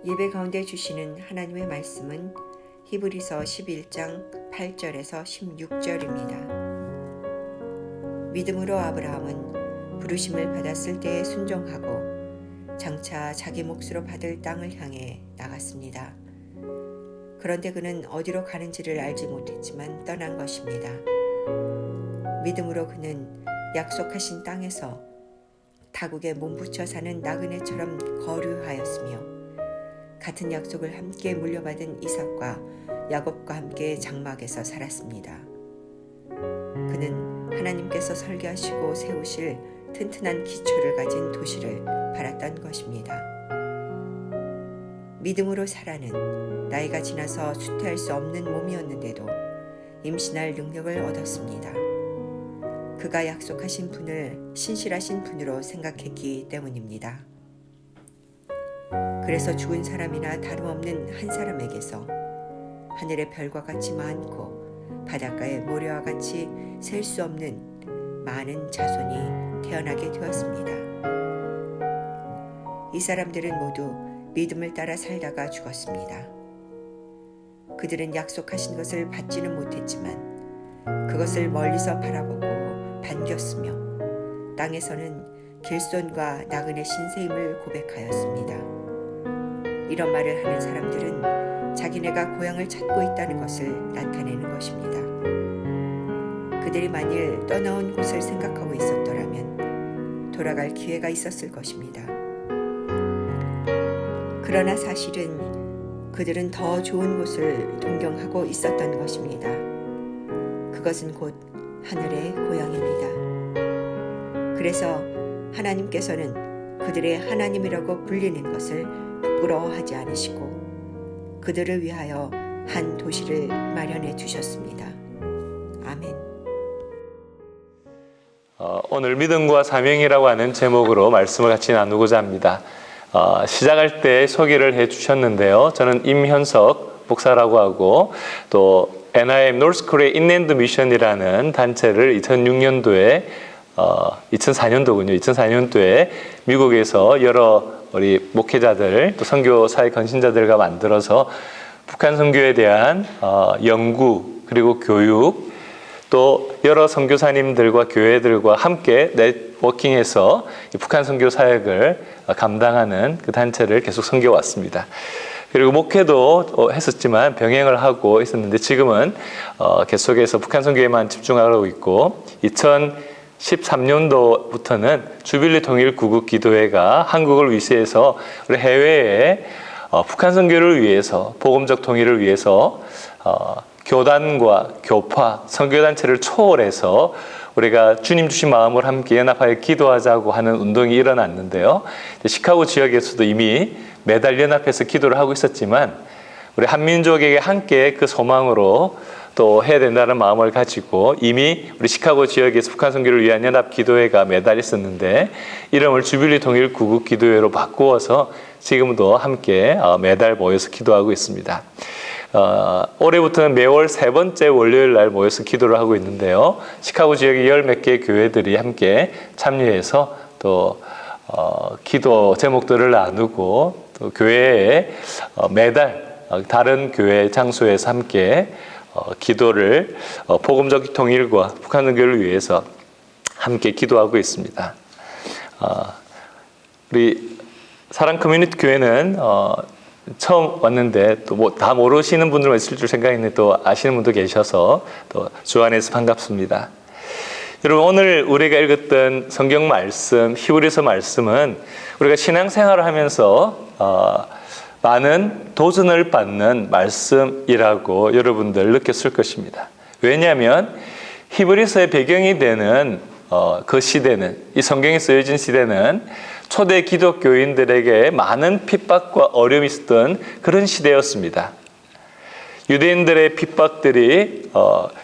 예배 가운데 주시는 하나님의 말씀은 히브리서 11장 8절에서 16절입니다. 믿음으로 아브라함은 부르심을 받았을 때에 순종하고 장차 자기 몫으로 받을 땅을 향해 나갔습니다. 그런데 그는 어디로 가는지를 알지 못했지만 떠난 것입니다. 믿음으로 그는 약속하신 땅에서 타국에 몸붙여 사는 나그네처럼 거류하였으며 같은 약속을 함께 물려받은 이삭과 야곱과 함께 장막에서 살았습니다. 그는 하나님께서 설계하시고 세우실 튼튼한 기초를 가진 도시를 바랐던 것입니다. 믿음으로 살아는 나이가 지나서 수태할 수 없는 몸이었는데도 임신할 능력을 얻었습니다. 그가 약속하신 분을 신실하신 분으로 생각했기 때문입니다. 그래서 죽은 사람이나 다름없는 한 사람에게서 하늘의 별과 같이 많고 바닷가의 모래와 같이 셀 수 없는 많은 자손이 태어나게 되었습니다. 이 사람들은 모두 믿음을 따라 살다가 죽었습니다. 그들은 약속하신 것을 받지는 못했지만 그것을 멀리서 바라보고 반겼으며 땅에서는 길손과 나그네 신세임을 고백하였습니다. 이런 말을 하는 사람들은 자기네가 고향을 찾고 있다는 것을 나타내는 것입니다. 그들이 만일 떠나온 곳을 생각하고 있었더라면 돌아갈 기회가 있었을 것입니다. 그러나 사실은 그들은 더 좋은 곳을 동경하고 있었던 것입니다. 그것은 곧 하늘의 고향입니다. 그래서 하나님께서는 그들의 하나님이라고 불리는 것을 부끄러워하지 않으시고 그들을 위하여 한 도시를 마련해 주셨습니다. 아멘. 오늘 믿음과 사명이라고 하는 제목으로 말씀을 같이 나누고자 합니다. 시작할 때 소개를 해 주셨는데요. 저는 임현석 목사라고 하고 또 NIM North Korea Inland Mission이라는 단체를 2006년도에 2004년도에 미국에서 여러 우리 목회자들 또 선교 사회 건신자들과 만들어서 북한 선교에 대한 연구 그리고 교육 또 여러 선교사님들과 교회들과 함께 네트워킹해서 북한 선교 사역을 감당하는 그 단체를 계속 섬겨왔습니다. 그리고 목회도 했었지만 병행을 하고 있었는데 지금은 계속해서 북한 선교에만 집중하고 있고 2013년도부터는 주빌리 통일 구국 기도회가 한국을 위시해서 우리 해외에 북한 선교를 위해서 복음적 통일을 위해서 교단과 교파, 선교단체를 초월해서 우리가 주님 주신 마음을 함께 연합하여 기도하자고 하는 운동이 일어났는데요. 시카고 지역에서도 이미 매달 연합해서 기도를 하고 있었지만 우리 한민족에게 함께 그 소망으로 또 해야 된다는 마음을 가지고 이미 우리 시카고 지역에서 북한 선교를 위한 연합 기도회가 매달 있었는데 이름을 주빌리 통일 구국 기도회로 바꾸어서 지금도 함께 매달 모여서 기도하고 있습니다. 올해부터는 매월 세 번째 월요일 날 모여서 기도를 하고 있는데요. 시카고 지역의 열 몇 개의 교회들이 함께 참여해서 또 기도 제목들을 나누고 또 교회에 매달 다른 교회 장소에서 함께 기도를 복음적 통일과 북한 선교를 위해서 함께 기도하고 있습니다. 우리 사랑 커뮤니티 교회는 처음 왔는데 또 뭐 다 모르시는 분들만 있을 줄 생각했는데 또 아시는 분도 계셔서 또 주 안에서 반갑습니다. 여러분 오늘 우리가 읽었던 성경 말씀 히브리서 말씀은 우리가 신앙생활을 하면서 많은 도전을 받는 말씀이라고 여러분들 느꼈을 것입니다. 왜냐하면 히브리서의 배경이 되는 그 시대는 이 성경이 쓰여진 시대는 초대 기독교인들에게 많은 핍박과 어려움이 있었던 그런 시대였습니다. 유대인들의 핍박들이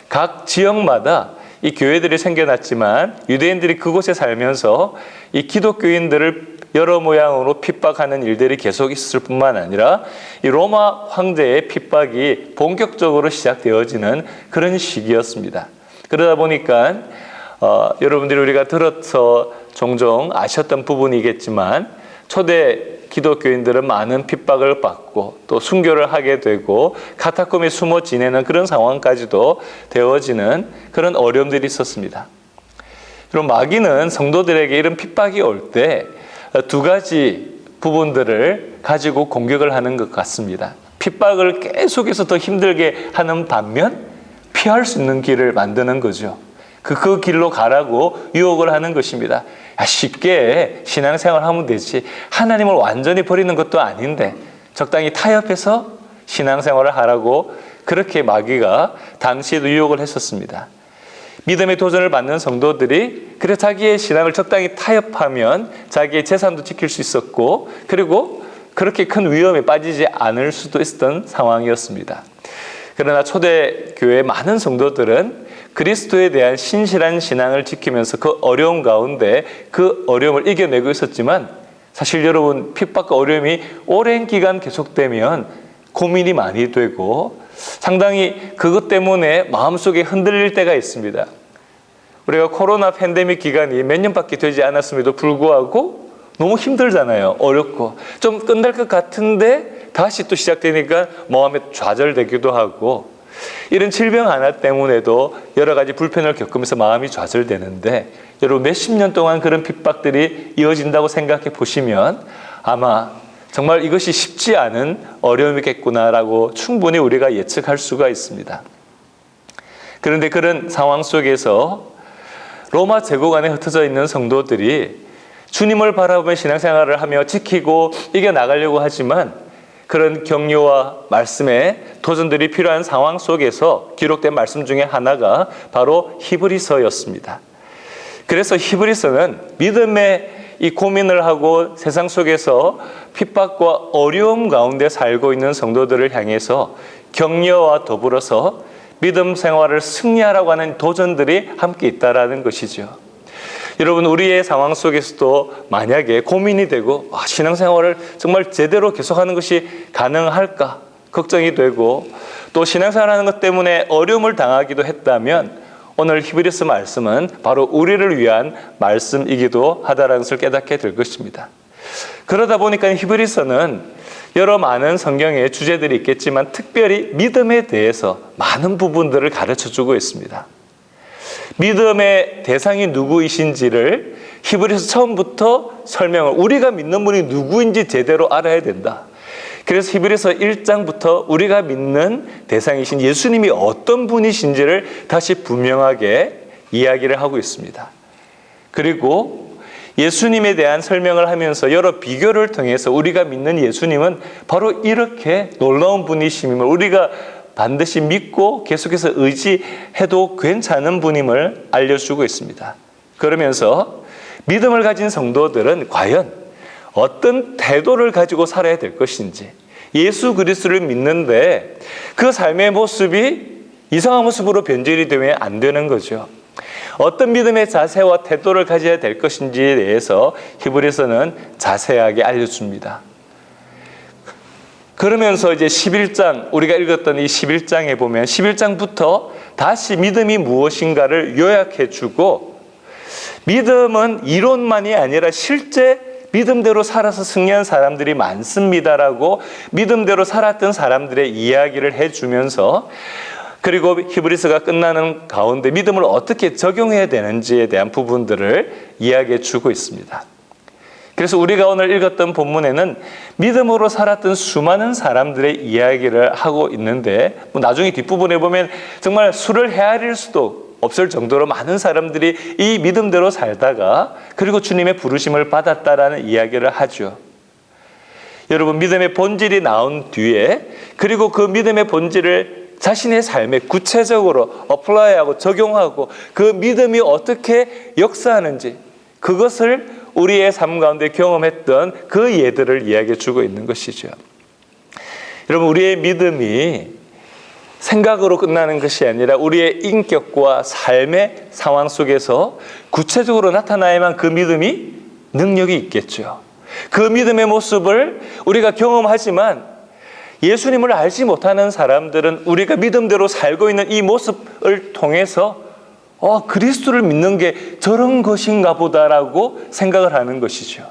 각 지역마다 이 교회들이 생겨났지만 유대인들이 그곳에 살면서 이 기독교인들을 여러 모양으로 핍박하는 일들이 계속 있을 뿐만 아니라 이 로마 황제의 핍박이 본격적으로 시작되어지는 그런 시기였습니다. 그러다 보니까 여러분들이 우리가 들어서 종종 아셨던 부분이겠지만 초대 기독교인들은 많은 핍박을 받고 또 순교를 하게 되고 카타콤에 숨어 지내는 그런 상황까지도 되어지는 그런 어려움들이 있었습니다. 그럼 마귀는 성도들에게 이런 핍박이 올 때 두 가지 부분들을 가지고 공격을 하는 것 같습니다. 핍박을 계속해서 더 힘들게 하는 반면 피할 수 있는 길을 만드는 거죠. 그 길로 가라고 유혹을 하는 것입니다. 쉽게 신앙생활 하면 되지. 하나님을 완전히 버리는 것도 아닌데 적당히 타협해서 신앙생활을 하라고 그렇게 마귀가 당시에도 유혹을 했었습니다. 믿음의 도전을 받는 성도들이 그래 자기의 신앙을 적당히 타협하면 자기의 재산도 지킬 수 있었고 그리고 그렇게 큰 위험에 빠지지 않을 수도 있었던 상황이었습니다. 그러나 초대교회의 많은 성도들은 그리스도에 대한 신실한 신앙을 지키면서 그 어려움 가운데 그 어려움을 이겨내고 있었지만 사실 여러분 핍박과 어려움이 오랜 기간 계속되면 고민이 많이 되고 상당히 그것 때문에 마음속에 흔들릴 때가 있습니다. 우리가 코로나 팬데믹 기간이 몇 년밖에 되지 않았음에도 불구하고 너무 힘들잖아요. 어렵고 좀 끝날 것 같은데 다시 또 시작되니까 마음에 좌절되기도 하고 이런 질병 하나 때문에도 여러 가지 불편을 겪으면서 마음이 좌절되는데 여러분 몇십 년 동안 그런 핍박들이 이어진다고 생각해 보시면 아마 정말 이것이 쉽지 않은 어려움이겠구나라고 충분히 우리가 예측할 수가 있습니다. 그런데 그런 상황 속에서 로마 제국 안에 흩어져 있는 성도들이 주님을 바라보며 신앙생활을 하며 지키고 이겨나가려고 하지만 그런 격려와 말씀에 도전들이 필요한 상황 속에서 기록된 말씀 중에 하나가 바로 히브리서였습니다. 그래서 히브리서는 믿음의 이 고민을 하고 세상 속에서 핍박과 어려움 가운데 살고 있는 성도들을 향해서 격려와 더불어서 믿음 생활을 승리하라고 하는 도전들이 함께 있다라는 것이죠. 여러분 우리의 상황 속에서도 만약에 고민이 되고 신앙생활을 정말 제대로 계속하는 것이 가능할까 걱정이 되고 또 신앙생활하는 것 때문에 어려움을 당하기도 했다면 오늘 히브리서 말씀은 바로 우리를 위한 말씀이기도 하다라는 것을 깨닫게 될 것입니다. 그러다 보니까 히브리서는 여러 많은 성경의 주제들이 있겠지만 특별히 믿음에 대해서 많은 부분들을 가르쳐주고 있습니다. 믿음의 대상이 누구이신지를 히브리서 처음부터 설명을 우리가 믿는 분이 누구인지 제대로 알아야 된다. 그래서 히브리서 1장부터 우리가 믿는 대상이신 예수님이 어떤 분이신지를 다시 분명하게 이야기를 하고 있습니다. 그리고 예수님에 대한 설명을 하면서 여러 비교를 통해서 우리가 믿는 예수님은 바로 이렇게 놀라운 분이심을 우리가 반드시 믿고 계속해서 의지해도 괜찮은 분임을 알려주고 있습니다. 그러면서 믿음을 가진 성도들은 과연 어떤 태도를 가지고 살아야 될 것인지 예수 그리스도를 믿는데 그 삶의 모습이 이상한 모습으로 변질이 되면 안 되는 거죠. 어떤 믿음의 자세와 태도를 가져야 될 것인지에 대해서 히브리서는 자세하게 알려줍니다. 그러면서 이제 11장 우리가 읽었던 이 11장에 보면 11장부터 다시 믿음이 무엇인가를 요약해 주고 믿음은 이론만이 아니라 실제 믿음대로 살아서 승리한 사람들이 많습니다라고 믿음대로 살았던 사람들의 이야기를 해주면서 그리고 히브리서가 끝나는 가운데 믿음을 어떻게 적용해야 되는지에 대한 부분들을 이야기해 주고 있습니다. 그래서 우리가 오늘 읽었던 본문에는 믿음으로 살았던 수많은 사람들의 이야기를 하고 있는데 나중에 뒷부분에 보면 정말 수를 헤아릴 수도 없을 정도로 많은 사람들이 이 믿음대로 살다가 그리고 주님의 부르심을 받았다라는 이야기를 하죠. 여러분 믿음의 본질이 나온 뒤에 그리고 그 믿음의 본질을 자신의 삶에 구체적으로 어플라이하고 적용하고 그 믿음이 어떻게 역사하는지 그것을 우리의 삶 가운데 경험했던 그 예들을 이야기해 주고 있는 것이죠. 여러분 우리의 믿음이 생각으로 끝나는 것이 아니라 우리의 인격과 삶의 상황 속에서 구체적으로 나타나야만 그 믿음이 능력이 있겠죠. 그 믿음의 모습을 우리가 경험하지만 예수님을 알지 못하는 사람들은 우리가 믿음대로 살고 있는 이 모습을 통해서 그리스도를 믿는 게 저런 것인가 보다라고 생각을 하는 것이죠.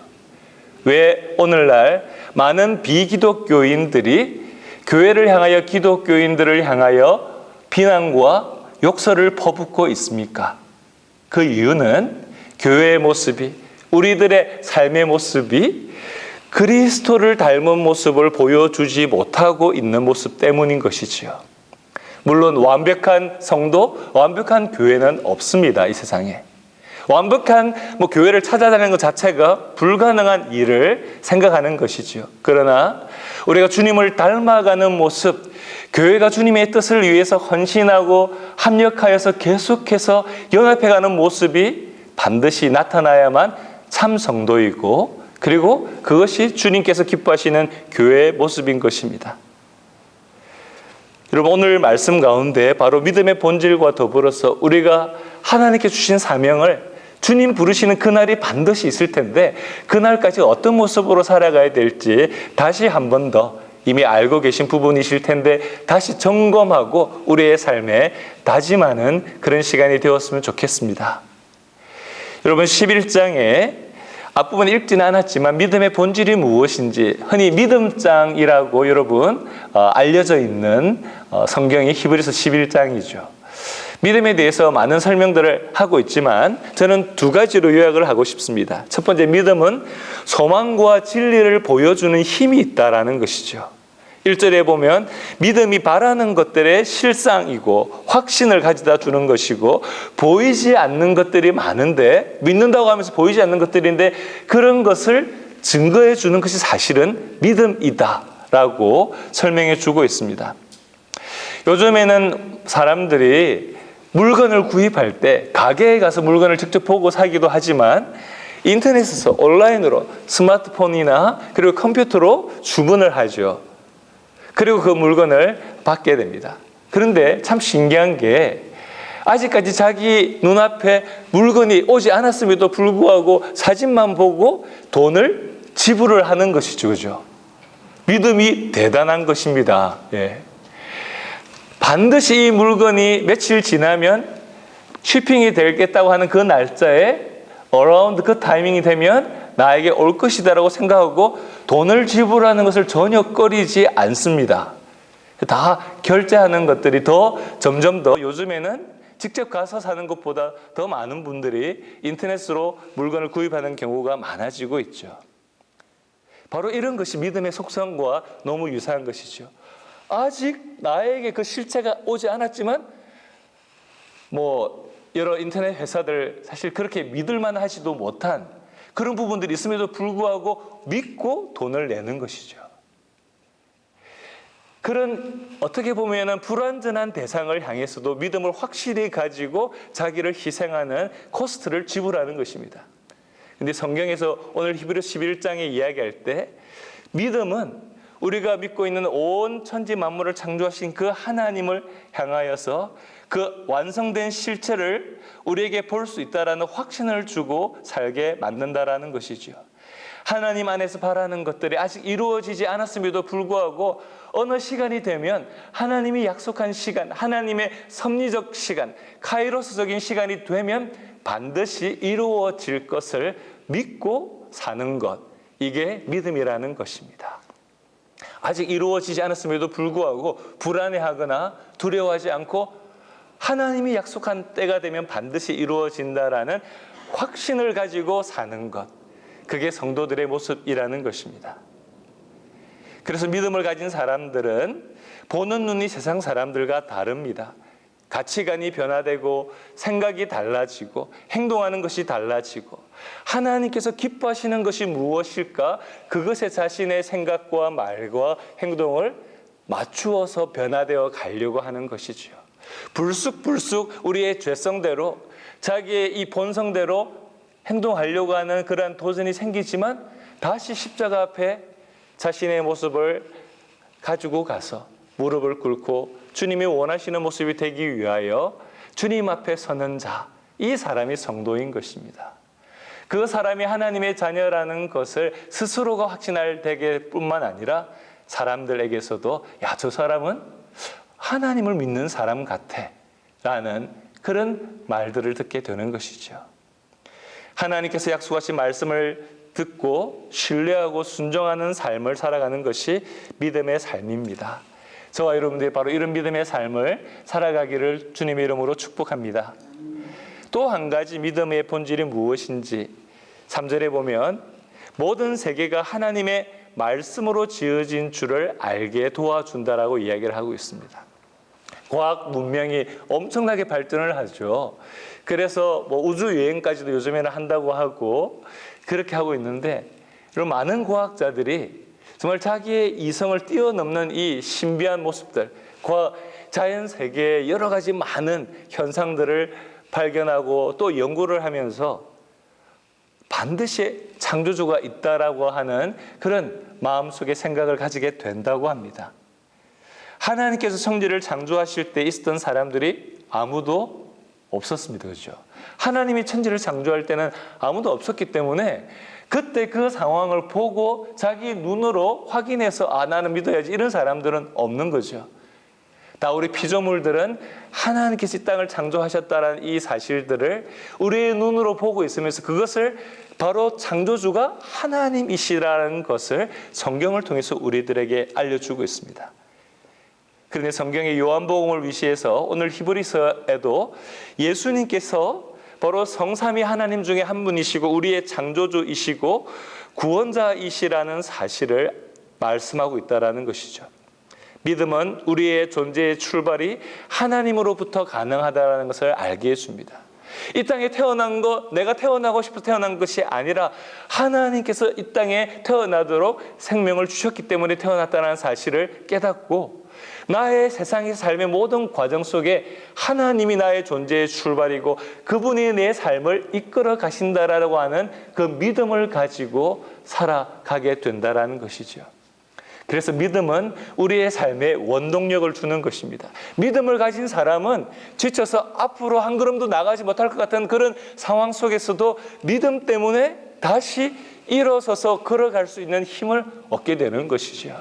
왜 오늘날 많은 비기독교인들이 교회를 향하여 기독교인들을 향하여 비난과 욕설을 퍼붓고 있습니까? 그 이유는 교회의 모습이, 우리들의 삶의 모습이 그리스도를 닮은 모습을 보여주지 못하고 있는 모습 때문인 것이지요. 물론 완벽한 성도, 완벽한 교회는 없습니다. 이 세상에. 완벽한 교회를 찾아다니는 것 자체가 불가능한 일을 생각하는 것이지요. 그러나 우리가 주님을 닮아가는 모습, 교회가 주님의 뜻을 위해서 헌신하고 합력하여서 계속해서 연합해가는 모습이 반드시 나타나야만 참 성도이고, 그리고 그것이 주님께서 기뻐하시는 교회의 모습인 것입니다. 여러분, 오늘 말씀 가운데 바로 믿음의 본질과 더불어서 우리가 하나님께 주신 사명을, 주님 부르시는 그날이 반드시 있을 텐데 그날까지 어떤 모습으로 살아가야 될지 다시 한 번 더, 이미 알고 계신 부분이실 텐데 다시 점검하고 우리의 삶에 다짐하는 그런 시간이 되었으면 좋겠습니다. 여러분, 11장에 앞부분 읽지는 않았지만 믿음의 본질이 무엇인지, 흔히 믿음장이라고 여러분 알려져 있는 성경이 히브리서 11장이죠. 믿음에 대해서 많은 설명들을 하고 있지만 저는 두 가지로 요약을 하고 싶습니다. 첫 번째, 믿음은 소망과 진리를 보여주는 힘이 있다라는 것이죠. 1절에 보면 믿음이 바라는 것들의 실상이고 확신을 가져다 주는 것이고, 보이지 않는 것들이 많은데, 믿는다고 하면서 보이지 않는 것들인데 그런 것을 증거해 주는 것이 사실은 믿음이다라고 설명해 주고 있습니다. 요즘에는 사람들이 물건을 구입할 때 가게에 가서 물건을 직접 보고 사기도 하지만 인터넷에서 온라인으로 스마트폰이나 그리고 컴퓨터로 주문을 하죠. 그리고 그 물건을 받게 됩니다. 그런데 참 신기한 게 아직까지 자기 눈앞에 물건이 오지 않았음에도 불구하고 사진만 보고 돈을 지불을 하는 것이죠. 그죠? 믿음이 대단한 것입니다. 예. 반드시 이 물건이 며칠 지나면 shipping이 되겠다고 하는 그 날짜에 around 그 타이밍이 되면 나에게 올 것이다라고 생각하고 돈을 지불하는 것을 전혀 꺼리지 않습니다. 다 결제하는 것들이 점점 더 요즘에는 직접 가서 사는 것보다 더 많은 분들이 인터넷으로 물건을 구입하는 경우가 많아지고 있죠. 바로 이런 것이 믿음의 속성과 너무 유사한 것이죠. 아직 나에게 그 실체가 오지 않았지만 여러 인터넷 회사들 사실 그렇게 믿을만 하지도 못한 그런 부분들이 있음에도 불구하고 믿고 돈을 내는 것이죠. 그런 어떻게 보면 불완전한 대상을 향해서도 믿음을 확실히 가지고 자기를 희생하는 코스트를 지불하는 것입니다. 그런데 성경에서 오늘 히브리서 11장에 이야기할 때 믿음은 우리가 믿고 있는 온 천지 만물을 창조하신 그 하나님을 향하여서 그 완성된 실체를 우리에게 볼 수 있다라는 확신을 주고 살게 만든다라는 것이죠. 하나님 안에서 바라는 것들이 아직 이루어지지 않았음에도 불구하고 어느 시간이 되면 하나님이 약속한 시간, 하나님의 섭리적 시간, 카이로스적인 시간이 되면 반드시 이루어질 것을 믿고 사는 것, 이게 믿음이라는 것입니다. 아직 이루어지지 않았음에도 불구하고 불안해하거나 두려워하지 않고 하나님이 약속한 때가 되면 반드시 이루어진다라는 확신을 가지고 사는 것, 그게 성도들의 모습이라는 것입니다. 그래서 믿음을 가진 사람들은 보는 눈이 세상 사람들과 다릅니다. 가치관이 변화되고 생각이 달라지고 행동하는 것이 달라지고 하나님께서 기뻐하시는 것이 무엇일까? 그것에 자신의 생각과 말과 행동을 맞추어서 변화되어 가려고 하는 것이죠. 불쑥불쑥 우리의 죄성대로 자기의 이 본성대로 행동하려고 하는 그러한 도전이 생기지만 다시 십자가 앞에 자신의 모습을 가지고 가서 무릎을 꿇고 주님이 원하시는 모습이 되기 위하여 주님 앞에 서는 자, 이 사람이 성도인 것입니다. 그 사람이 하나님의 자녀라는 것을 스스로가 확신할 때게 뿐만 아니라 사람들에게서도 야, 저 사람은 하나님을 믿는 사람 같아 라는 그런 말들을 듣게 되는 것이죠. 하나님께서 약속하신 말씀을 듣고 신뢰하고 순종하는 삶을 살아가는 것이 믿음의 삶입니다. 저와 여러분들이 바로 이런 믿음의 삶을 살아가기를 주님의 이름으로 축복합니다. 또 한 가지 믿음의 본질이 무엇인지 3절에 보면 모든 세계가 하나님의 말씀으로 지어진 줄을 알게 도와준다라고 이야기를 하고 있습니다. 과학 문명이 엄청나게 발전을 하죠. 그래서 뭐 우주 여행까지도 요즘에는 한다고 하고 그렇게 하고 있는데, 이런 많은 과학자들이 정말 자기의 이성을 뛰어넘는 이 신비한 모습들, 자연 세계의 여러 가지 많은 현상들을 발견하고 또 연구를 하면서 반드시 창조주가 있다라고 하는 그런 마음속의 생각을 가지게 된다고 합니다. 하나님께서 천지를 창조하실 때 있었던 사람들이 아무도 없었습니다. 그렇죠? 하나님이 천지를 창조할 때는 아무도 없었기 때문에 그때 그 상황을 보고 자기 눈으로 확인해서 나는 믿어야지 이런 사람들은 없는 거죠. 다 우리 피조물들은 하나님께서 이 땅을 창조하셨다는 이 사실들을 우리의 눈으로 보고 있으면서 그것을 바로 창조주가 하나님이시라는 것을 성경을 통해서 우리들에게 알려주고 있습니다. 그런데 성경의 요한복음을 위시해서 오늘 히브리서에도 예수님께서 바로 성삼위 하나님 중에 한 분이시고 우리의 창조주이시고 구원자이시라는 사실을 말씀하고 있다는 것이죠. 믿음은 우리의 존재의 출발이 하나님으로부터 가능하다는 것을 알게 해줍니다. 이 땅에 태어난 것, 내가 태어나고 싶어 태어난 것이 아니라 하나님께서 이 땅에 태어나도록 생명을 주셨기 때문에 태어났다는 사실을 깨닫고 나의 세상의 삶의 모든 과정 속에 하나님이 나의 존재의 출발이고 그분이 내 삶을 이끌어 가신다라고 하는 그 믿음을 가지고 살아가게 된다라는 것이죠. 그래서 믿음은 우리의 삶에 원동력을 주는 것입니다. 믿음을 가진 사람은 지쳐서 앞으로 한 걸음도 나가지 못할 것 같은 그런 상황 속에서도 믿음 때문에 다시 일어서서 걸어갈 수 있는 힘을 얻게 되는 것이죠.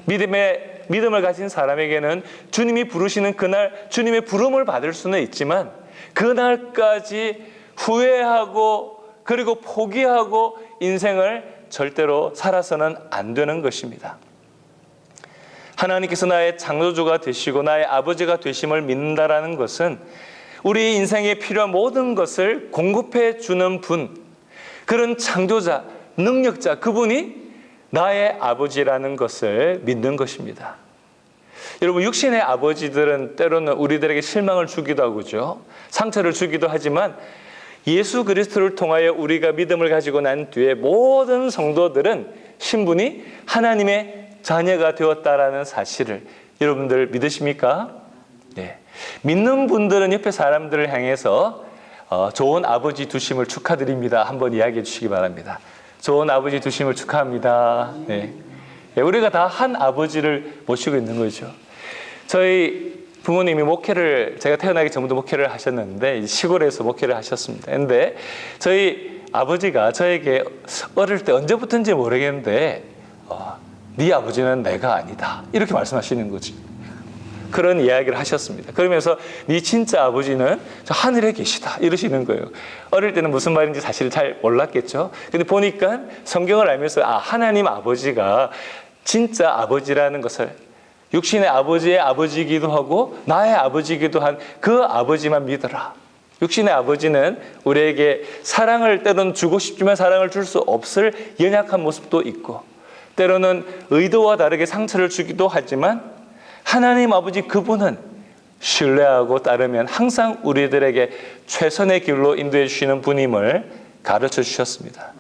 믿음을 가진 사람에게는 주님이 부르시는 그날 주님의 부름을 받을 수는 있지만 그날까지 후회하고 그리고 포기하고 인생을 절대로 살아서는 안 되는 것입니다. 하나님께서 나의 창조주가 되시고 나의 아버지가 되심을 믿는다라는 것은 우리 인생에 필요한 모든 것을 공급해 주는 분, 그런 창조자, 능력자, 그분이 나의 아버지라는 것을 믿는 것입니다. 여러분, 육신의 아버지들은 때로는 우리들에게 실망을 주기도 하고죠. 상처를 주기도 하지만 예수 그리스도를 통하여 우리가 믿음을 가지고 난 뒤에 모든 성도들은 신분이 하나님의 자녀가 되었다라는 사실을 여러분들 믿으십니까? 네. 믿는 분들은 옆에 사람들을 향해서 좋은 아버지 두심을 축하드립니다. 한번 이야기해 주시기 바랍니다. 좋은 아버지 두심을 축하합니다. 네. 우리가 다 한 아버지를 모시고 있는 거죠. 저희 부모님이 제가 태어나기 전부터 목회를 하셨는데 시골에서 목회를 하셨습니다. 그런데 저희 아버지가 저에게 어릴 때 언제부터인지 모르겠는데 네 아버지는 내가 아니다 이렇게 말씀하시는 거지. 그런 이야기를 하셨습니다. 그러면서 네 진짜 아버지는 저 하늘에 계시다 이러시는 거예요. 어릴 때는 무슨 말인지 사실 잘 몰랐겠죠. 근데 보니까 성경을 알면서 하나님 아버지가 진짜 아버지라는 것을, 육신의 아버지의 아버지이기도 하고 나의 아버지이기도 한 그 아버지만 믿어라. 육신의 아버지는 우리에게 사랑을 때로는 주고 싶지만 사랑을 줄 수 없을 연약한 모습도 있고 때로는 의도와 다르게 상처를 주기도 하지만 하나님 아버지 그분은 신뢰하고 따르면 항상 우리들에게 최선의 길로 인도해 주시는 분임을 가르쳐 주셨습니다.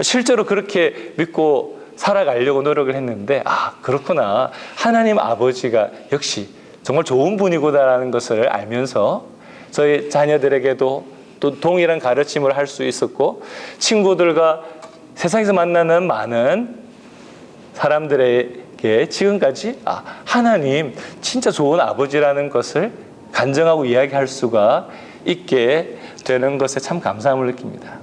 실제로 그렇게 믿고 살아가려고 노력을 했는데 그렇구나. 하나님 아버지가 역시 정말 좋은 분이구나라는 것을 알면서 저희 자녀들에게도 또 동일한 가르침을 할 수 있었고 친구들과 세상에서 만나는 많은 사람들에게 지금까지 하나님 진짜 좋은 아버지라는 것을 간증하고 이야기할 수가 있게 되는 것에 참 감사함을 느낍니다.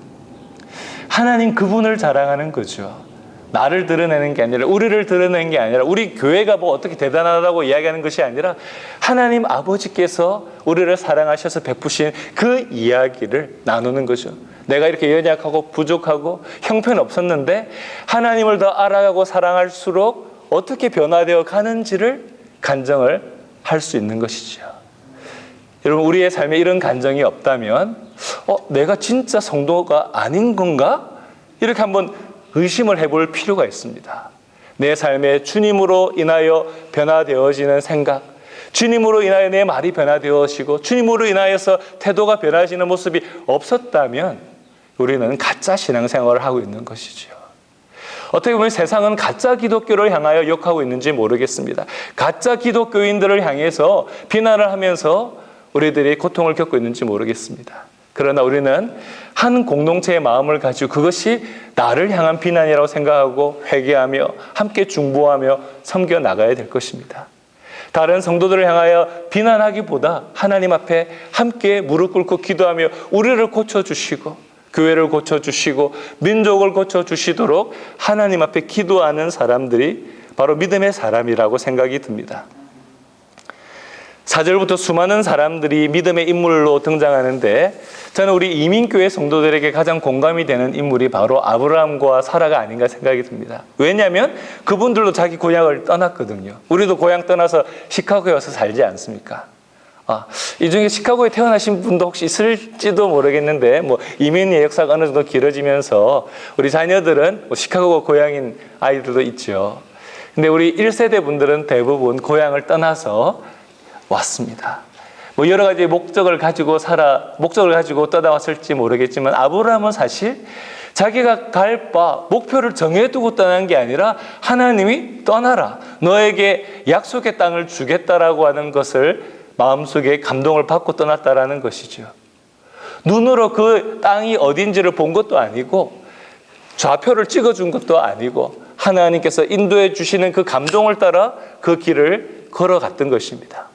하나님 그분을 자랑하는 거죠. 나를 드러내는 게 아니라, 우리를 드러내는 게 아니라, 우리 교회가 뭐 어떻게 대단하다고 이야기하는 것이 아니라 하나님 아버지께서 우리를 사랑하셔서 베푸신 그 이야기를 나누는 거죠. 내가 이렇게 연약하고 부족하고 형편없었는데 하나님을 더 알아가고 사랑할수록 어떻게 변화되어 가는지를 간증을 할 수 있는 것이죠. 여러분, 우리의 삶에 이런 간증이 없다면 내가 진짜 성도가 아닌 건가? 이렇게 한번 의심을 해볼 필요가 있습니다. 내 삶에 주님으로 인하여 변화되어지는 생각, 주님으로 인하여 내 말이 변화되어지고 주님으로 인하여서 태도가 변화지는 모습이 없었다면 우리는 가짜 신앙생활을 하고 있는 것이죠. 어떻게 보면 세상은 가짜 기독교를 향하여 욕하고 있는지 모르겠습니다. 가짜 기독교인들을 향해서 비난을 하면서 우리들이 고통을 겪고 있는지 모르겠습니다. 그러나 우리는 한 공동체의 마음을 가지고 그것이 나를 향한 비난이라고 생각하고 회개하며 함께 중보하며 섬겨 나가야 될 것입니다. 다른 성도들을 향하여 비난하기보다 하나님 앞에 함께 무릎 꿇고 기도하며 우리를 고쳐주시고 교회를 고쳐주시고 민족을 고쳐주시도록 하나님 앞에 기도하는 사람들이 바로 믿음의 사람이라고 생각이 듭니다. 4절부터 수많은 사람들이 믿음의 인물로 등장하는데 저는 우리 이민교회 성도들에게 가장 공감이 되는 인물이 바로 아브라함과 사라가 아닌가 생각이 듭니다. 왜냐하면 그분들도 자기 고향을 떠났거든요. 우리도 고향 떠나서 시카고에 와서 살지 않습니까? 이 중에 시카고에 태어나신 분도 혹시 있을지도 모르겠는데 이민의 역사가 어느 정도 길어지면서 우리 자녀들은 시카고가 고향인 아이들도 있죠. 근데 우리 1세대 분들은 대부분 고향을 떠나서 왔습니다. 여러 가지 목적을 가지고 떠나왔을지 모르겠지만 아브라함은 사실 자기가 갈 바 목표를 정해두고 떠난 게 아니라 하나님이 떠나라, 너에게 약속의 땅을 주겠다라고 하는 것을 마음속에 감동을 받고 떠났다라는 것이죠. 눈으로 그 땅이 어딘지를 본 것도 아니고 좌표를 찍어준 것도 아니고 하나님께서 인도해 주시는 그 감동을 따라 그 길을 걸어갔던 것입니다.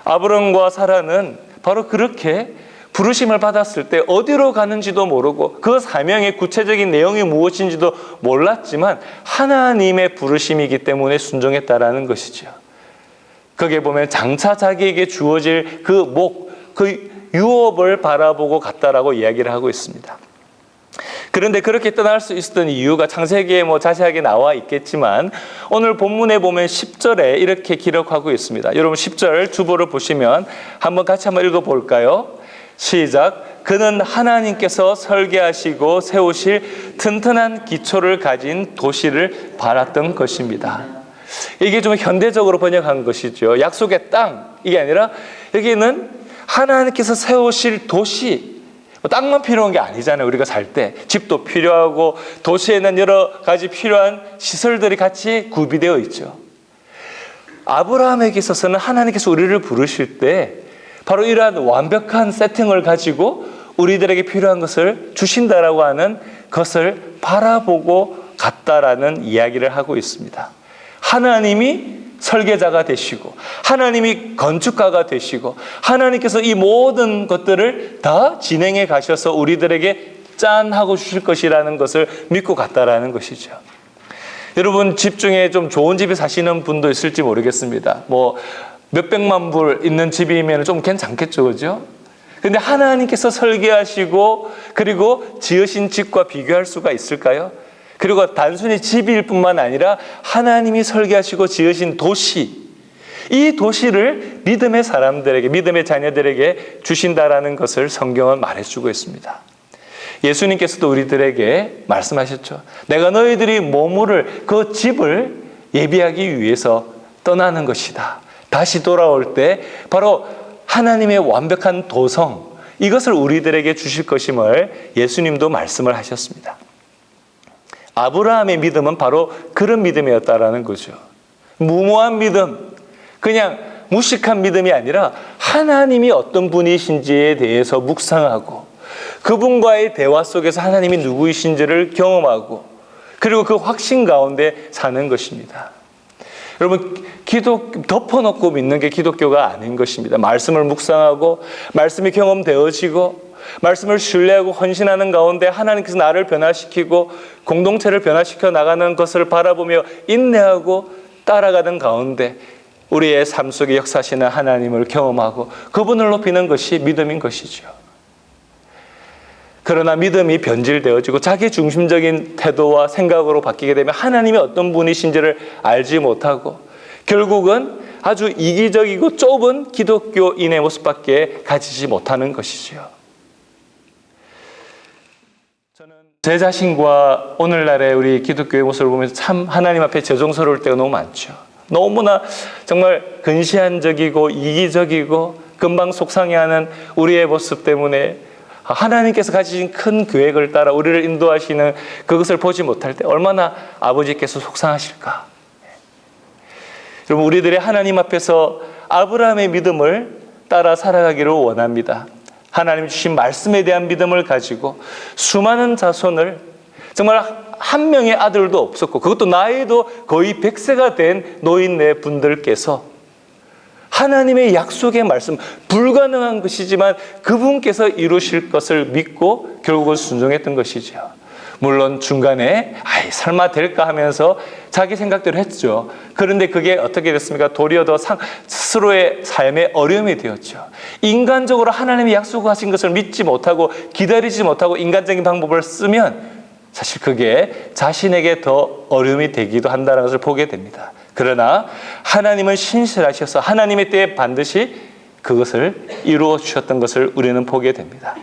아브람과 사라는 바로 그렇게 부르심을 받았을 때 어디로 가는지도 모르고 그 사명의 구체적인 내용이 무엇인지도 몰랐지만 하나님의 부르심이기 때문에 순종했다라는 것이죠. 거기에 보면 장차 자기에게 주어질 그 유업을 바라보고 갔다라고 이야기를 하고 있습니다. 그런데 그렇게 떠날 수 있었던 이유가 창세기에 자세하게 나와 있겠지만 오늘 본문에 보면 10절에 이렇게 기록하고 있습니다. 여러분 10절 주보를 보시면 같이 한번 읽어볼까요? 시작. 그는 하나님께서 설계하시고 세우실 튼튼한 기초를 가진 도시를 바랐던 것입니다. 이게 좀 현대적으로 번역한 것이죠. 약속의 땅, 이게 아니라 여기는 하나님께서 세우실 도시, 땅만 필요한 게 아니잖아요. 우리가 살 때 집도 필요하고 도시에는 여러 가지 필요한 시설들이 같이 구비되어 있죠. 아브라함에게 있어서는 하나님께서 우리를 부르실 때 바로 이러한 완벽한 세팅을 가지고 우리들에게 필요한 것을 주신다라고 하는 것을 바라보고 갔다라는 이야기를 하고 있습니다. 하나님이 설계자가 되시고 하나님이 건축가가 되시고 하나님께서 이 모든 것들을 다 진행해 가셔서 우리들에게 짠 하고 주실 것이라는 것을 믿고 갔다라는 것이죠. 여러분 집 중에 좀 좋은 집에 사시는 분도 있을지 모르겠습니다. 몇백만 불 있는 집이면 좀 괜찮겠죠, 그죠? 근데 하나님께서 설계하시고 그리고 지으신 집과 비교할 수가 있을까요? 그리고 단순히 집일 뿐만 아니라 하나님이 설계하시고 지으신 도시, 이 도시를 믿음의 사람들에게, 믿음의 자녀들에게 주신다라는 것을 성경은 말해주고 있습니다. 예수님께서도 우리들에게 말씀하셨죠. 내가 너희들이 머무를 그 집을 예비하기 위해서 떠나는 것이다. 다시 돌아올 때 바로 하나님의 완벽한 도성, 이것을 우리들에게 주실 것임을 예수님도 말씀을 하셨습니다. 아브라함의 믿음은 바로 그런 믿음이었다라는 거죠. 무모한 믿음, 그냥 무식한 믿음이 아니라 하나님이 어떤 분이신지에 대해서 묵상하고 그분과의 대화 속에서 하나님이 누구이신지를 경험하고 그리고 그 확신 가운데 사는 것입니다. 여러분, 덮어놓고 믿는 게 기독교가 아닌 것입니다. 말씀을 묵상하고 말씀이 경험되어지고 말씀을 신뢰하고 헌신하는 가운데 하나님께서 나를 변화시키고 공동체를 변화시켜 나가는 것을 바라보며 인내하고 따라가는 가운데 우리의 삶 속에 역사하시는 하나님을 경험하고 그분을 높이는 것이 믿음인 것이죠. 그러나 믿음이 변질되어지고 자기 중심적인 태도와 생각으로 바뀌게 되면 하나님이 어떤 분이신지를 알지 못하고 결국은 아주 이기적이고 좁은 기독교인의 모습밖에 가지지 못하는 것이죠. 저는 제 자신과 오늘날의 우리 기독교의 모습을 보면서 참 하나님 앞에 죄송스러울 때가 너무 많죠. 너무나 정말 근시안적이고 이기적이고 금방 속상해하는 우리의 모습 때문에 하나님께서 가지신 큰 계획을 따라 우리를 인도하시는 그것을 보지 못할 때 얼마나 아버지께서 속상하실까. 여러분, 우리들의 하나님 앞에서 아브라함의 믿음을 따라 살아가기를 원합니다. 하나님 주신 말씀에 대한 믿음을 가지고 수많은 자손을, 정말 한 명의 아들도 없었고 그것도 나이도 거의 100세가 된 노인네 분들께서 하나님의 약속의 말씀, 불가능한 것이지만 그분께서 이루실 것을 믿고 결국은 순종했던 것이죠. 물론 중간에 설마 될까 하면서 자기 생각대로 했죠. 그런데 그게 어떻게 됐습니까? 도리어 더 스스로의 삶의 어려움이 되었죠. 인간적으로 하나님이 약속하신 것을 믿지 못하고 기다리지 못하고 인간적인 방법을 쓰면 사실 그게 자신에게 더 어려움이 되기도 한다는 것을 보게 됩니다. 그러나 하나님은 신실하셔서 하나님의 때에 반드시 그것을 이루어 주셨던 것을 우리는 보게 됩니다.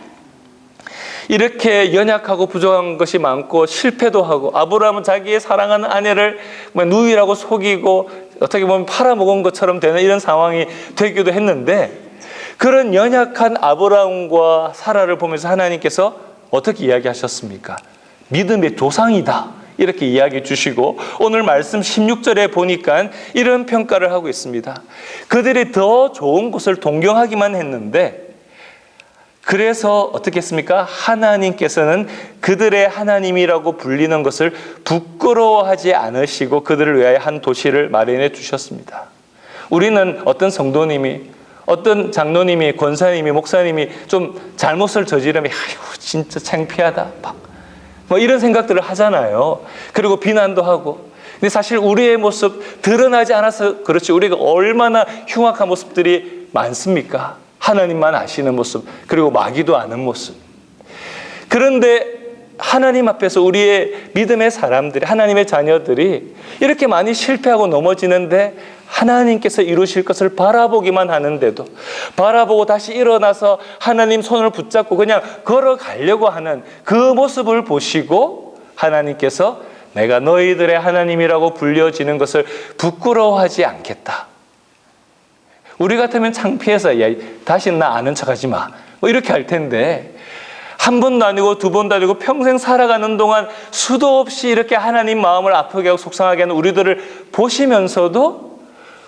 이렇게 연약하고 부족한 것이 많고 실패도 하고 아브라함은 자기의 사랑하는 아내를 누이라고 속이고 어떻게 보면 팔아먹은 것처럼 되는 이런 상황이 되기도 했는데 그런 연약한 아브라함과 사라를 보면서 하나님께서 어떻게 이야기하셨습니까? 믿음의 조상이다. 이렇게 이야기해 주시고 오늘 말씀 16절에 보니까 이런 평가를 하고 있습니다. 그들이 더 좋은 것을 동경하기만 했는데 그래서 어떻게 했습니까? 하나님께서는 그들의 하나님이라고 불리는 것을 부끄러워하지 않으시고 그들을 위하여 한 도시를 마련해 주셨습니다. 우리는 어떤 성도님이, 어떤 장로님이, 권사님이, 목사님이 좀 잘못을 저지르면 아이고 진짜 창피하다 뭐 이런 생각들을 하잖아요. 그리고 비난도 하고. 근데 사실 우리의 모습 드러나지 않아서 그렇지 우리가 얼마나 흉악한 모습들이 많습니까? 하나님만 아시는 모습, 그리고 마귀도 아는 모습. 그런데 하나님 앞에서 우리의 믿음의 사람들이, 하나님의 자녀들이 이렇게 많이 실패하고 넘어지는데 하나님께서 이루실 것을 바라보기만 하는데도 바라보고 다시 일어나서 하나님 손을 붙잡고 그냥 걸어가려고 하는 그 모습을 보시고 하나님께서 내가 너희들의 하나님이라고 불려지는 것을 부끄러워하지 않겠다. 우리 같으면 창피해서 야, 다시는 나 아는 척하지 마. 뭐 이렇게 할 텐데 한 번도 아니고 두 번도 아니고 평생 살아가는 동안 수도 없이 이렇게 하나님 마음을 아프게 하고 속상하게 하는 우리들을 보시면서도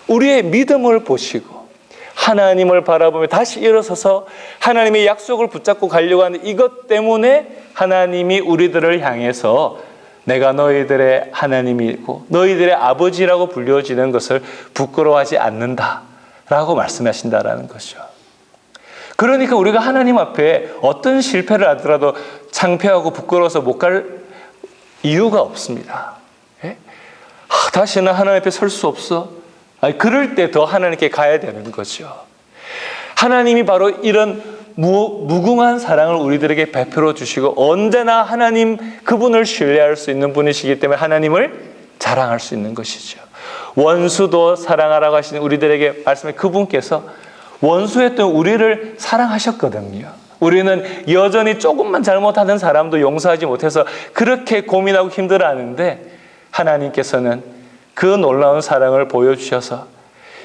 우리의 믿음을 보시고 하나님을 바라보며 다시 일어서서 하나님의 약속을 붙잡고 가려고 하는 이것 때문에 하나님이 우리들을 향해서 내가 너희들의 하나님이고 너희들의 아버지라고 불려지는 것을 부끄러워하지 않는다라고 말씀하신다라는 것이죠. 그러니까 우리가 하나님 앞에 어떤 실패를 하더라도 창피하고 부끄러워서 못 갈 이유가 없습니다. 예? 다시는 하나님 앞에 설 수 없어. 그럴 때 더 하나님께 가야 되는 거죠. 하나님이 바로 이런 무궁한 사랑을 우리들에게 베풀어 주시고 언제나 하나님 그분을 신뢰할 수 있는 분이시기 때문에 하나님을 자랑할 수 있는 것이죠. 원수도 사랑하라고 하시는 우리들에게 말씀해 그분께서 원수였던 우리를 사랑하셨거든요. 우리는 여전히 조금만 잘못하는 사람도 용서하지 못해서 그렇게 고민하고 힘들어하는데 하나님께서는 그 놀라운 사랑을 보여주셔서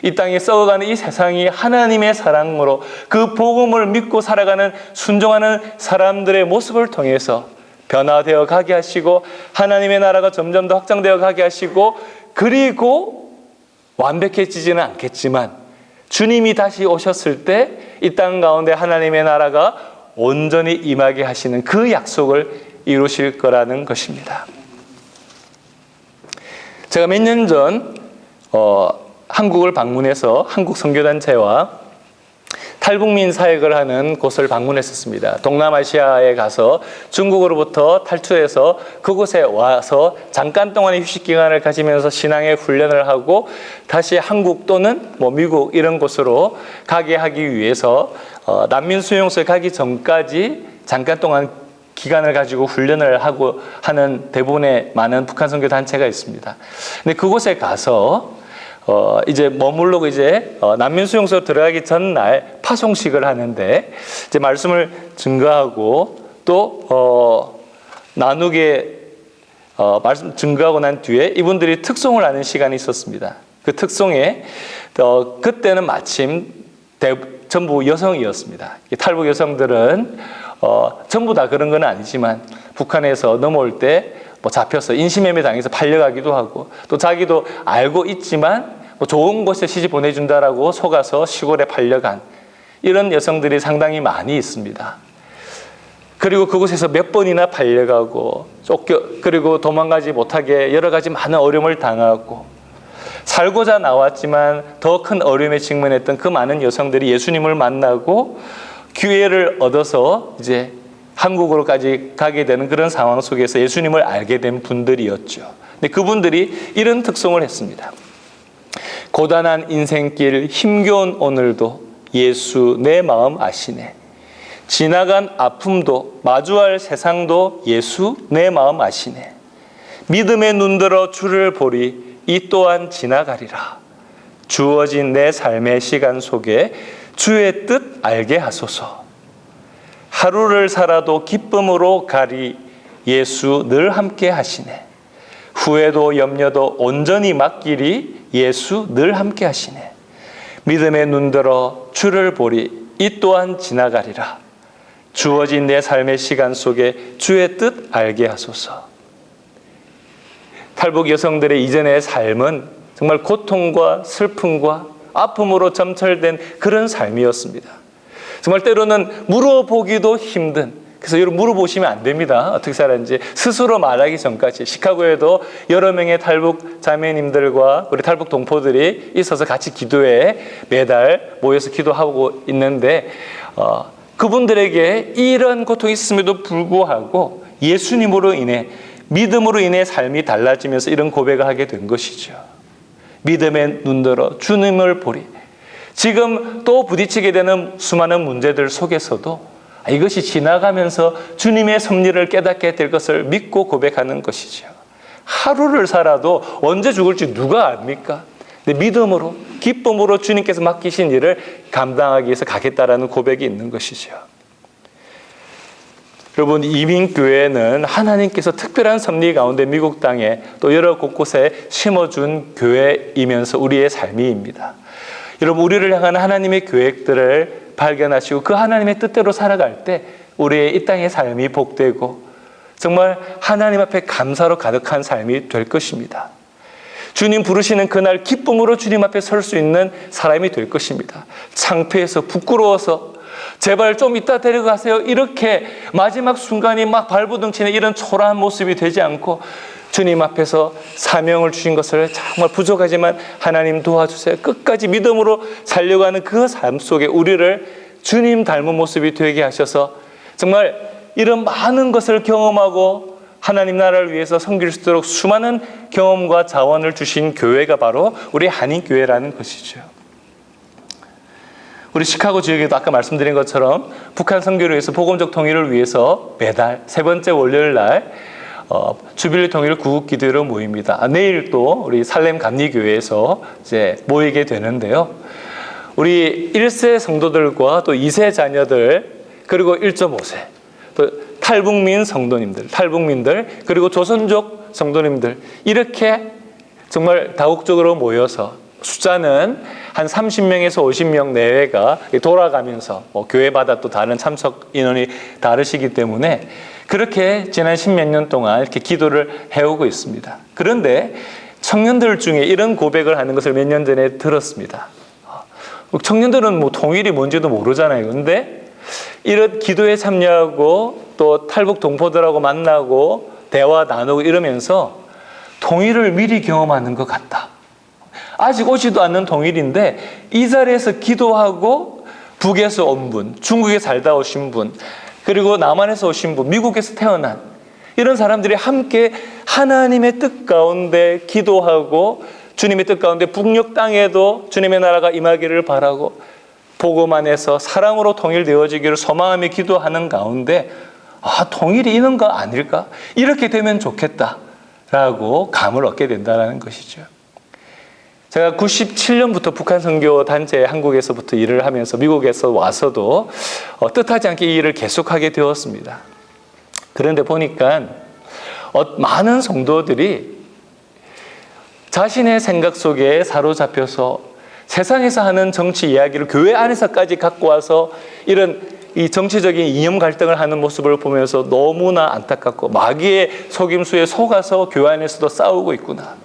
이 땅에 썩어가는 이 세상이 하나님의 사랑으로 그 복음을 믿고 살아가는 순종하는 사람들의 모습을 통해서 변화되어 가게 하시고 하나님의 나라가 점점 더 확장되어 가게 하시고 그리고 완벽해지지는 않겠지만 주님이 다시 오셨을 때 이 땅 가운데 하나님의 나라가 온전히 임하게 하시는 그 약속을 이루실 거라는 것입니다. 제가 몇 년 전 한국을 방문해서 한국 선교단체와 탈북민 사역을 하는 곳을 방문했었습니다. 동남아시아에 가서 중국으로부터 탈출해서 그곳에 와서 잠깐 동안의 휴식 기간을 가지면서 신앙의 훈련을 하고 다시 한국 또는 미국 이런 곳으로 가게 하기 위해서 난민 수용소에 가기 전까지 잠깐 동안 기간을 가지고 훈련을 하고 하는 대부분의 많은 북한 선교 단체가 있습니다. 근데 그곳에 가서 이제 머물르고 난민 수용소로 들어가기 전날 파송식을 하는데 이제 말씀을 증거하고 또 나누게 말씀 증거하고 난 뒤에 이분들이 특송을 하는 시간이 있었습니다. 그 특송에 그때는 마침 전부 여성이었습니다. 탈북 여성들은 전부 다 그런 건 아니지만 북한에서 넘어올 때 잡혀서 인신매매 당해서 팔려가기도 하고 또 자기도 알고 있지만 좋은 곳에 시집 보내준다라고 속아서 시골에 팔려간 이런 여성들이 상당히 많이 있습니다. 그리고 그곳에서 몇 번이나 팔려가고 그리고 도망가지 못하게 여러 가지 많은 어려움을 당하고 살고자 나왔지만 더 큰 어려움에 직면했던 그 많은 여성들이 예수님을 만나고 기회를 얻어서 이제 한국으로까지 가게 되는 그런 상황 속에서 예수님을 알게 된 분들이었죠. 근데 그분들이 이런 특성을 했습니다. 고단한 인생길 힘겨운 오늘도 예수 내 마음 아시네. 지나간 아픔도 마주할 세상도 예수 내 마음 아시네. 믿음에 눈들어 주를 보리 이 또한 지나가리라. 주어진 내 삶의 시간 속에 주의 뜻 알게 하소서. 하루를 살아도 기쁨으로 가리 예수 늘 함께 하시네. 후회도 염려도 온전히 맡기리 예수 늘 함께 하시네. 믿음에 눈들어 주를 보리 이 또한 지나가리라. 주어진 내 삶의 시간 속에 주의 뜻 알게 하소서. 탈북 여성들의 이전의 삶은 정말 고통과 슬픔과 아픔으로 점철된 그런 삶이었습니다. 정말 때로는 물어보기도 힘든, 그래서 여러분 물어보시면 안 됩니다. 어떻게 살았는지 스스로 말하기 전까지. 시카고에도 여러 명의 탈북 자매님들과 우리 탈북 동포들이 있어서 같이 기도회에 매달 모여서 기도하고 있는데 그분들에게 이런 고통이 있음에도 불구하고 예수님으로 인해 믿음으로 인해 삶이 달라지면서 이런 고백을 하게 된 것이죠. 믿음에 눈들어 주님을 보리. 지금 또 부딪히게 되는 수많은 문제들 속에서도 이것이 지나가면서 주님의 섭리를 깨닫게 될 것을 믿고 고백하는 것이죠. 하루를 살아도 언제 죽을지 누가 압니까? 근데 믿음으로 기쁨으로 주님께서 맡기신 일을 감당하기 위해서 가겠다라는 고백이 있는 것이죠. 여러분, 이민교회는 하나님께서 특별한 섭리 가운데 미국 땅에 또 여러 곳곳에 심어준 교회이면서 우리의 삶입니다. 여러분, 우리를 향한 하나님의 계획들을 발견하시고 그 하나님의 뜻대로 살아갈 때 우리의 이 땅의 삶이 복되고 정말 하나님 앞에 감사로 가득한 삶이 될 것입니다. 주님 부르시는 그날 기쁨으로 주님 앞에 설 수 있는 사람이 될 것입니다. 창피해서 부끄러워서 제발 좀 이따 데려가세요 이렇게 마지막 순간이 막 발부둥치는 이런 초라한 모습이 되지 않고 주님 앞에서 사명을 주신 것을 정말 부족하지만 하나님 도와주세요. 끝까지 믿음으로 살려가는 그 삶 속에 우리를 주님 닮은 모습이 되게 하셔서 정말 이런 많은 것을 경험하고 하나님 나라를 위해서 섬길 수 있도록 수많은 경험과 자원을 주신 교회가 바로 우리 한인교회라는 것이죠. 우리 시카고 지역에도 아까 말씀드린 것처럼 북한 선교를 위해서 복음적 통일을 위해서 매달 세 번째 월요일 날 주빌리 통일 구국 기도회로 모입니다. 내일 또 우리 살렘 감리교회에서 이제 모이게 되는데요. 우리 1세 성도들과 또 2세 자녀들 그리고 1.5세 또 탈북민 성도님들, 탈북민들 그리고 조선족 성도님들 이렇게 정말 다국적으로 모여서 숫자는 한 30명에서 50명 내외가 돌아가면서 교회마다 또 다른 참석 인원이 다르시기 때문에 그렇게 지난 10몇 년 동안 이렇게 기도를 해오고 있습니다. 그런데 청년들 중에 이런 고백을 하는 것을 몇 년 전에 들었습니다. 청년들은 뭐 통일이 뭔지도 모르잖아요. 근데 이런 기도에 참여하고 또 탈북 동포들하고 만나고 대화 나누고 이러면서 통일을 미리 경험하는 것 같다. 아직 오지도 않는 통일인데 이 자리에서 기도하고 북에서 온 분, 중국에 살다 오신 분, 그리고 남한에서 오신 분, 미국에서 태어난 이런 사람들이 함께 하나님의 뜻 가운데 기도하고 주님의 뜻 가운데 북녘 땅에도 주님의 나라가 임하기를 바라고 복음 안에서 사랑으로 통일되어지기를 소망하며 기도하는 가운데 통일이 있는 거 아닐까? 이렇게 되면 좋겠다라고 감을 얻게 된다는 것이죠. 제가 97년부터 북한 선교 단체 한국에서부터 일을 하면서 미국에서 와서도 뜻하지 않게 이 일을 계속하게 되었습니다. 그런데 보니까 많은 성도들이 자신의 생각 속에 사로잡혀서 세상에서 하는 정치 이야기를 교회 안에서까지 갖고 와서 이런 이 정치적인 이념 갈등을 하는 모습을 보면서 너무나 안타깝고 마귀의 속임수에 속아서 교회 안에서도 싸우고 있구나.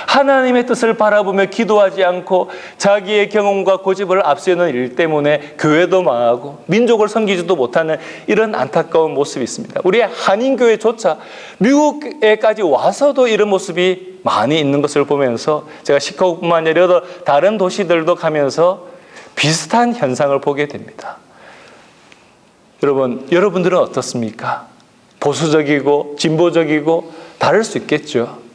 하나님의 뜻을 바라보며 기도하지 않고 자기의 경험과 고집을 앞세우는 일 때문에 교회도 망하고 민족을 섬기지도 못하는 이런 안타까운 모습이 있습니다. 우리의 한인교회조차 미국에까지 와서도 이런 모습이 많이 있는 것을 보면서 제가 시카고뿐만 아니라 다른 도시들도 가면서 비슷한 현상을 보게 됩니다. 여러분들은 어떻습니까? 보수적이고 진보적이고 다를 수 있겠죠.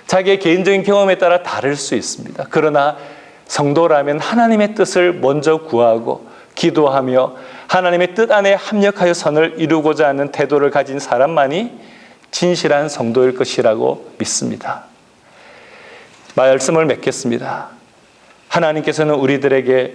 자기의 개인적인 경험에 따라 다를 수 있습니다. 그러나 성도라면 하나님의 뜻을 먼저 구하고 기도하며 하나님의 뜻 안에 합력하여 선을 이루고자 하는 태도를 가진 사람만이 진실한 성도일 것이라고 믿습니다. 말씀을 맺겠습니다. 하나님께서는 우리들에게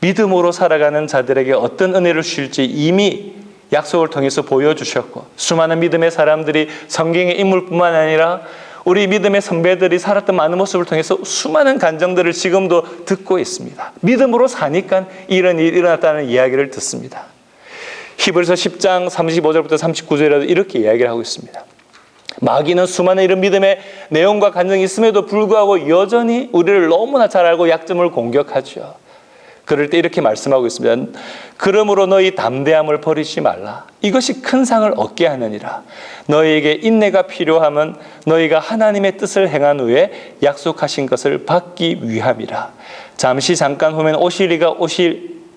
믿음으로 살아가는 자들에게 어떤 은혜를 주실지 이미 약속을 통해서 보여주셨고 수많은 믿음의 사람들이 성경의 인물뿐만 아니라 우리 믿음의 선배들이 살았던 많은 모습을 통해서 수많은 간증들을 지금도 듣고 있습니다. 믿음으로 사니까 이런 일이 일어났다는 이야기를 듣습니다. 히브리서 10장 35절부터 39절에도 이렇게 이야기를 하고 있습니다. 마귀는 수많은 이런 믿음의 내용과 간증이 있음에도 불구하고 여전히 우리를 너무나 잘 알고 약점을 공격하죠. 그럴 때 이렇게 말씀하고 있습니다. 그러므로 너희 담대함을 버리지 말라. 이것이 큰 상을 얻게 하느니라. 너희에게 인내가 필요함은 너희가 하나님의 뜻을 행한 후에 약속하신 것을 받기 위함이라. 잠시 잠깐 후면 오시리가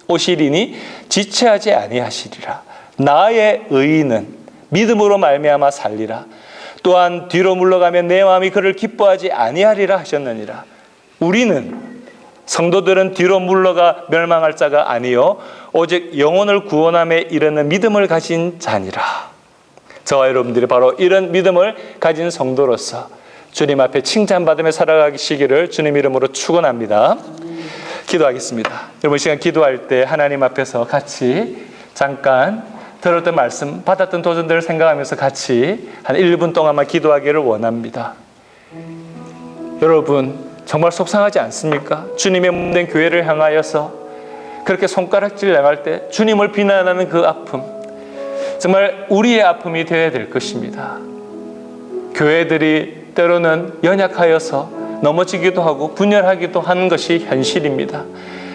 오시리니 지체하지 아니하시리라. 나의 의인은 믿음으로 말미암아 살리라. 또한 뒤로 물러가면 내 마음이 그를 기뻐하지 아니하리라 하셨느니라. 우리는 성도들은 뒤로 물러가 멸망할 자가 아니요 오직 영혼을 구원함에 이르는 믿음을 가진 자니라. 저와 여러분들이 바로 이런 믿음을 가진 성도로서 주님 앞에 칭찬받으며 살아가시기를 주님 이름으로 축원합니다. 기도하겠습니다. 여러분 시간 기도할 때 하나님 앞에서 같이 잠깐 들었던 말씀, 받았던 도전들을 생각하면서 같이 한 1분 동안만 기도하기를 원합니다. 여러분 정말 속상하지 않습니까? 주님의 몸된 교회를 향하여서 그렇게 손가락질 당할 때 주님을 비난하는 그 아픔, 정말 우리의 아픔이 되어야 될 것입니다. 교회들이 때로는 연약하여서 넘어지기도 하고 분열하기도 하는 것이 현실입니다.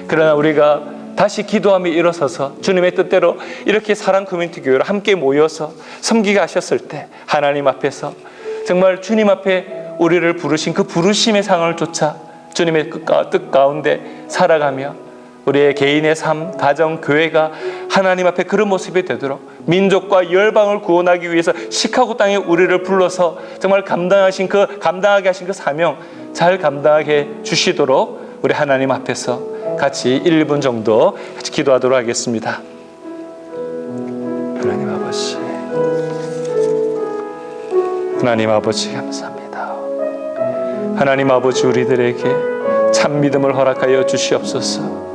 그러나 우리가 다시 기도하며 일어서서 주님의 뜻대로 이렇게 사랑 커뮤니티 교회로 함께 모여서 섬기게 하셨을 때 하나님 앞에서 정말 주님 앞에 우리를 부르신 그 부르심의 상을 쫓아 주님의 뜻 가운데 살아가며 우리의 개인의 삶, 가정, 교회가 하나님 앞에 그런 모습이 되도록 민족과 열방을 구원하기 위해서 시카고 땅에 우리를 불러서 정말 감당하게 하신 그 사명 잘 감당하게 주시도록 우리 하나님 앞에서 같이 1분 정도 같이 기도하도록 하겠습니다. 하나님 아버지 감사합니다. 하나님 아버지 우리들에게 참 믿음을 허락하여 주시옵소서.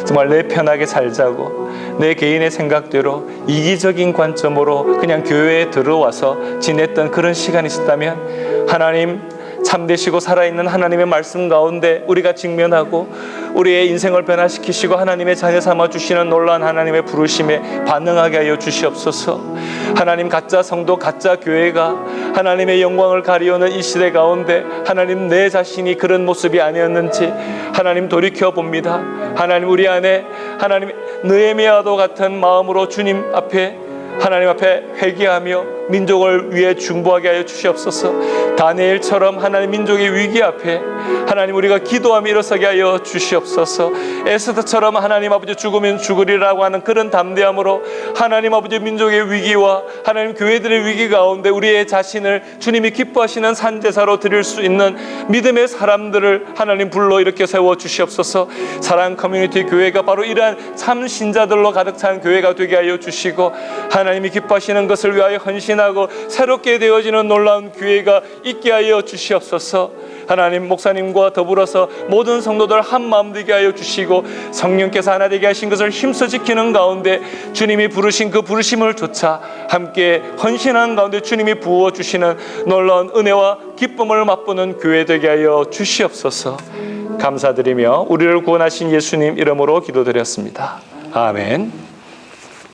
정말 내 편하게 살자고 내 개인의 생각대로 이기적인 관점으로 그냥 교회에 들어와서 지냈던 그런 시간이 있었다면 하나님 참되시고 살아있는 하나님의 말씀 가운데 우리가 직면하고 우리의 인생을 변화시키시고 하나님의 자녀 삼아주시는 놀라운 하나님의 부르심에 반응하게 하여 주시옵소서. 하나님 가짜 성도 가짜 교회가 하나님의 영광을 가리우는 이 시대 가운데 하나님 내 자신이 그런 모습이 아니었는지 하나님 돌이켜봅니다. 하나님 우리 안에 하나님 느헤미야도 같은 마음으로 주님 앞에 하나님 앞에 회개하며 민족을 위해 중보하게 하여 주시옵소서. 다니엘처럼 하나님 민족의 위기 앞에 하나님 우리가 기도하며 일어서게 하여 주시옵소서. 에스더처럼 하나님 아버지 죽으면 죽으리라고 하는 그런 담대함으로 하나님 아버지 민족의 위기와 하나님 교회들의 위기 가운데 우리의 자신을 주님이 기뻐하시는 산제사로 드릴 수 있는 믿음의 사람들을 하나님 불러 이렇게 세워 주시옵소서. 사랑 커뮤니티 교회가 바로 이러한 참 신자들로 가득 찬 교회가 되게 하여 주시고 하나님이 기뻐하시는 것을 위하여 헌신하고 새롭게 되어지는 놀라운 교회가 있게 하여 주시옵소서. 하나님 목사님과 더불어서 모든 성도들 한 마음 되게 하여 주시고 성령께서 하나 되게 하신 것을 힘써 지키는 가운데 주님이 부르신 그 부르심을 조차 함께 헌신하는 가운데 주님이 부어주시는 놀라운 은혜와 기쁨을 맛보는 교회 되게 하여 주시옵소서. 감사드리며 우리를 구원하신 예수님 이름으로 기도드렸습니다. 아멘.